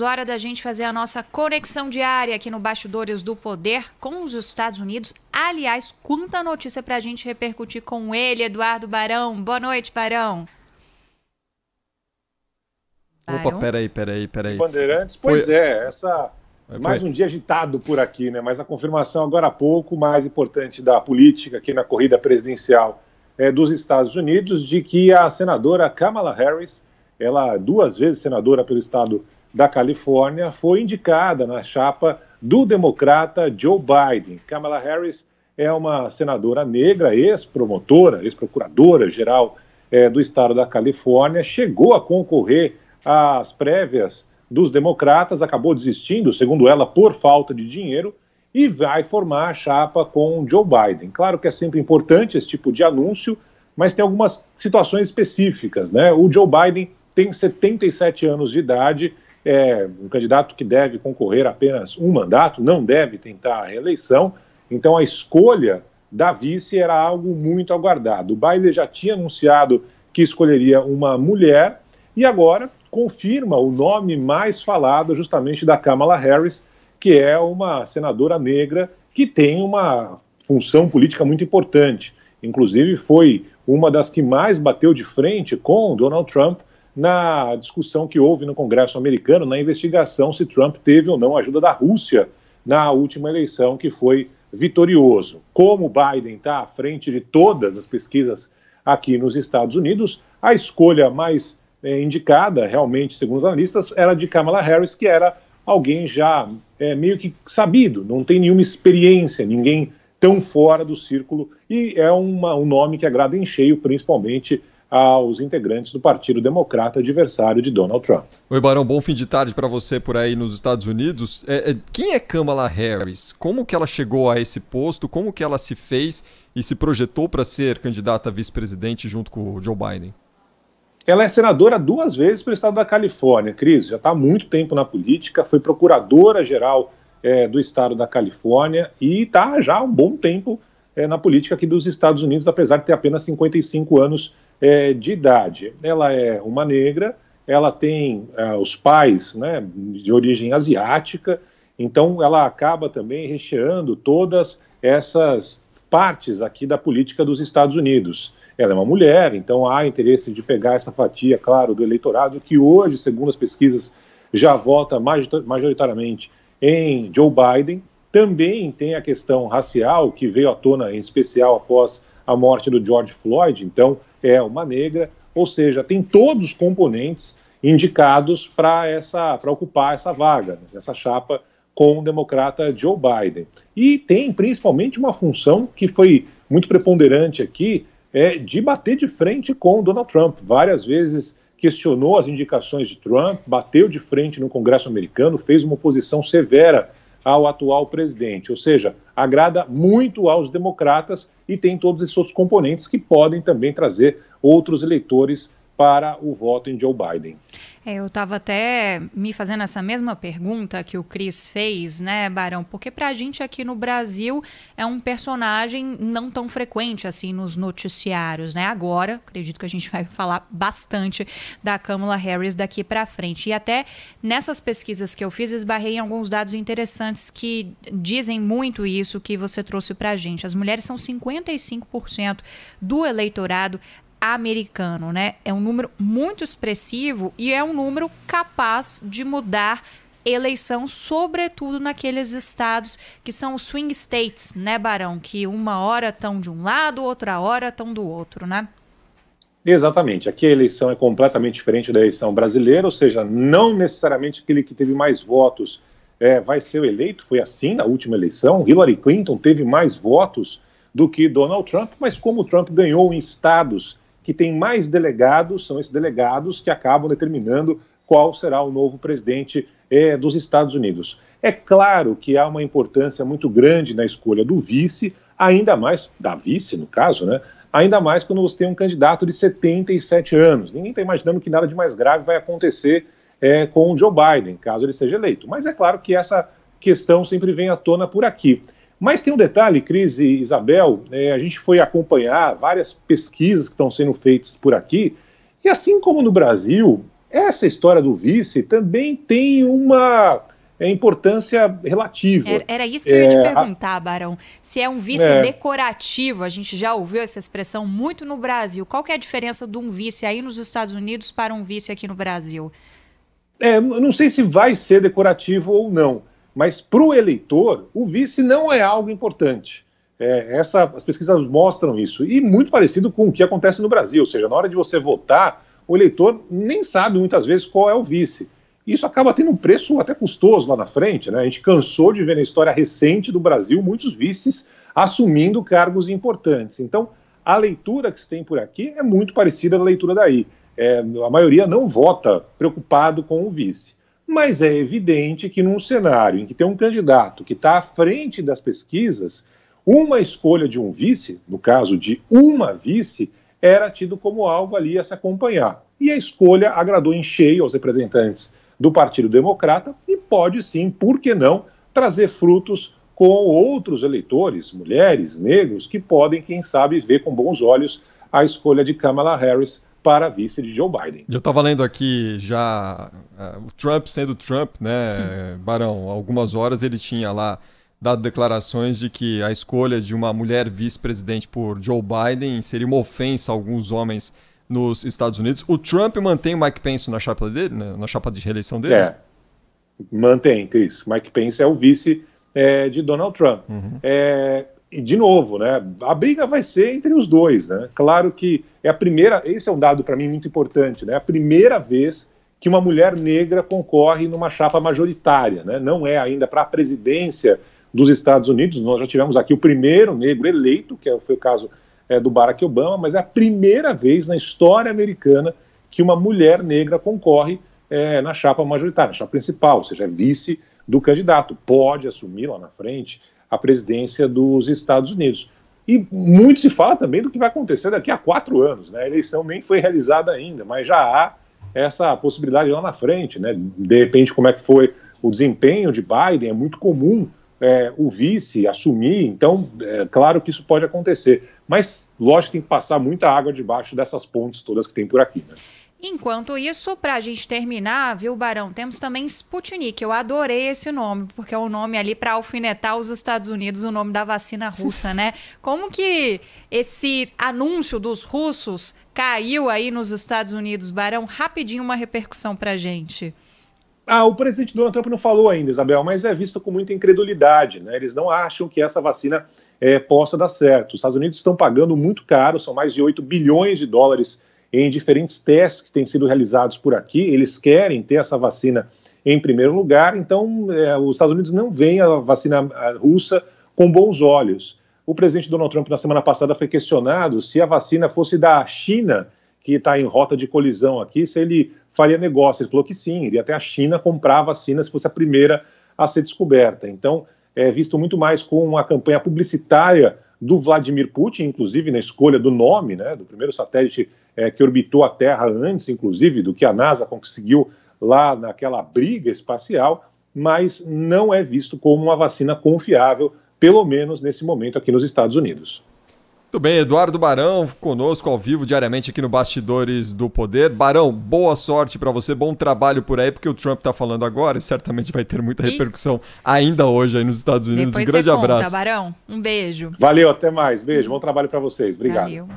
Hora da gente fazer a nossa conexão diária aqui no Bastidores do Poder com os Estados Unidos. Aliás, quanta notícia pra gente repercutir com ele, Eduardo Barão. Boa noite, Barão. Opa, peraí. Bandeirantes, pois é, mais um dia agitado por aqui, né? Mas a confirmação agora há pouco, mais importante da política aqui na corrida presidencial dos Estados Unidos, de que a senadora Kamala Harris, ela 2 vezes senadora pelo estado da Califórnia, foi indicada na chapa do democrata Joe Biden. Kamala Harris é uma senadora negra, ex-promotora, ex-procuradora-geral do estado da Califórnia, chegou a concorrer às prévias dos democratas, acabou desistindo, segundo ela, por falta de dinheiro, e vai formar a chapa com Joe Biden. Claro que é sempre importante esse tipo de anúncio, mas tem algumas situações específicas, né? O Joe Biden tem 77 anos de idade, é um candidato que deve concorrer a apenas um mandato, não deve tentar a reeleição, então a escolha da vice era algo muito aguardado. O Biden já tinha anunciado que escolheria uma mulher e agora confirma o nome mais falado justamente da Kamala Harris, que é uma senadora negra que tem uma função política muito importante. Inclusive foi uma das que mais bateu de frente com Donald Trump na discussão que houve no Congresso americano, na investigação se Trump teve ou não a ajuda da Rússia na última eleição, que foi vitorioso. Como Biden está à frente de todas as pesquisas aqui nos Estados Unidos, a escolha mais indicada, realmente, segundo os analistas, era de Kamala Harris, que era alguém já meio que sabido, não tem nenhuma experiência, ninguém tão fora do círculo, e é um nome que agrada em cheio, principalmente aos integrantes do Partido Democrata, adversário de Donald Trump. Oi, Barão, bom fim de tarde para você por aí nos Estados Unidos. Quem é Kamala Harris? Como que ela chegou a esse posto? Como que ela se fez e se projetou para ser candidata a vice-presidente junto com o Joe Biden? Ela é senadora 2 vezes pelo estado da Califórnia, Cris, já está há muito tempo na política, foi procuradora-geral do estado da Califórnia e está já há um bom tempo na política aqui dos Estados Unidos, apesar de ter apenas 55 anos de idade. Ela é uma negra, ela tem os pais, né, de origem asiática, então ela acaba também recheando todas essas partes aqui da política dos Estados Unidos. Ela é uma mulher, então há interesse de pegar essa fatia, claro, do eleitorado, que hoje, segundo as pesquisas, já vota majoritariamente em Joe Biden. Também tem a questão racial, que veio à tona em especial após a morte do George Floyd, então é uma negra, ou seja, tem todos os componentes indicados para ocupar essa vaga, essa chapa com o democrata Joe Biden. E tem principalmente uma função que foi muito preponderante aqui, de bater de frente com Donald Trump. Várias vezes questionou as indicações de Trump, bateu de frente no Congresso americano, fez uma oposição severa ao atual presidente, ou seja, agrada muito aos democratas e tem todos esses outros componentes que podem também trazer outros eleitores para o voto em Joe Biden. Eu estava até me fazendo essa mesma pergunta que o Cris fez, né, Barão? Porque para a gente aqui no Brasil é um personagem não tão frequente assim nos noticiários, né? Agora, acredito que a gente vai falar bastante da Kamala Harris daqui para frente. E até nessas pesquisas que eu fiz, esbarrei em alguns dados interessantes que dizem muito isso que você trouxe para a gente. As mulheres são 55% do eleitorado americano, né? É um número muito expressivo e é um número capaz de mudar eleição, sobretudo naqueles estados que são os swing states, né, Barão? Que uma hora estão de um lado, outra hora estão do outro, né? Exatamente. Aqui a eleição é completamente diferente da eleição brasileira, ou seja, não necessariamente aquele que teve mais votos vai ser o eleito. Foi assim na última eleição. Hillary Clinton teve mais votos do que Donald Trump, mas como o Trump ganhou em estados que tem mais delegados, são esses delegados que acabam determinando qual será o novo presidente dos Estados Unidos. É claro que há uma importância muito grande na escolha do vice, ainda mais, da vice no caso, né? Ainda mais quando você tem um candidato de 77 anos. Ninguém está imaginando que nada de mais grave vai acontecer com o Joe Biden, caso ele seja eleito. Mas é claro que essa questão sempre vem à tona por aqui. Mas tem um detalhe, Cris e Isabel, a gente foi acompanhar várias pesquisas que estão sendo feitas por aqui, e assim como no Brasil, essa história do vice também tem uma importância relativa. Era isso que eu ia te perguntar, Barão. Se é um vice decorativo, a gente já ouviu essa expressão muito no Brasil. Qual que é a diferença de um vice aí nos Estados Unidos para um vice aqui no Brasil? Não sei se vai ser decorativo ou não, mas para o eleitor, o vice não é algo importante. As pesquisas mostram isso. E muito parecido com o que acontece no Brasil. Ou seja, na hora de você votar, o eleitor nem sabe muitas vezes qual é o vice. Isso acaba tendo um preço até custoso lá na frente, né? A gente cansou de ver na história recente do Brasil muitos vices assumindo cargos importantes. Então, a leitura que se tem por aqui é muito parecida à leitura daí. A maioria não vota preocupado com o vice. Mas é evidente que num cenário em que tem um candidato que está à frente das pesquisas, uma escolha de um vice, no caso de uma vice, era tido como algo ali a se acompanhar. E a escolha agradou em cheio aos representantes do Partido Democrata e pode sim, por que não, trazer frutos com outros eleitores, mulheres, negros, que podem, quem sabe, ver com bons olhos a escolha de Kamala Harris para vice de Joe Biden. Eu estava lendo aqui já o Trump sendo Trump, né, Barão? Algumas horas ele tinha lá dado declarações de que a escolha de uma mulher vice-presidente por Joe Biden seria uma ofensa a alguns homens nos Estados Unidos. O Trump mantém o Mike Pence na chapa dele, né? Na chapa de reeleição dele? Mantém, Cris. Mike Pence é o vice de Donald Trump. E, de novo, né, a briga vai ser entre os dois. Né? Claro que esse é um dado para mim muito importante, né? A primeira vez que uma mulher negra concorre numa chapa majoritária. Né? Não é ainda para a presidência dos Estados Unidos. Nós já tivemos aqui o primeiro negro eleito, que foi o caso do Barack Obama, mas é a primeira vez na história americana que uma mulher negra concorre na chapa majoritária, na chapa principal, ou seja, é vice do candidato. Pode assumir lá na frente a presidência dos Estados Unidos. E muito se fala também do que vai acontecer daqui a 4 anos. Né? A eleição nem foi realizada ainda, mas já há essa possibilidade lá na frente. Né? De repente, como é que foi o desempenho de Biden, é muito comum o vice assumir, então, claro que isso pode acontecer. Mas, lógico, tem que passar muita água debaixo dessas pontes todas que tem por aqui. Né? Enquanto isso, para a gente terminar, viu, Barão, temos também Sputnik. Eu adorei esse nome, porque é um nome ali para alfinetar os Estados Unidos, o nome da vacina russa, né? Como que esse anúncio dos russos caiu aí nos Estados Unidos, Barão? Rapidinho uma repercussão para a gente. O presidente Donald Trump não falou ainda, Isabel, mas é visto com muita incredulidade. Né? Eles não acham que essa vacina possa dar certo. Os Estados Unidos estão pagando muito caro, são mais de 8 bilhões de dólares em diferentes testes que têm sido realizados por aqui. Eles querem ter essa vacina em primeiro lugar, então os Estados Unidos não veem a vacina russa com bons olhos. O presidente Donald Trump, na semana passada, foi questionado se a vacina fosse da China, que está em rota de colisão aqui, se ele faria negócio. Ele falou que sim, iria até a China comprar a vacina se fosse a primeira a ser descoberta. Então, é visto muito mais com a campanha publicitária do Vladimir Putin, inclusive na escolha do nome, né, do primeiro satélite que orbitou a Terra antes, inclusive, do que a NASA conseguiu lá naquela briga espacial, mas não é visto como uma vacina confiável, pelo menos nesse momento aqui nos Estados Unidos. Muito bem, Eduardo Barão conosco ao vivo diariamente aqui no Bastidores do Poder. Barão, boa sorte para você, bom trabalho por aí, porque o Trump está falando agora e certamente vai ter muita repercussão ainda hoje aí nos Estados Unidos. Depois um grande abraço. Barão. Um beijo. Valeu, até mais. Beijo, bom trabalho para vocês. Obrigado. Valeu.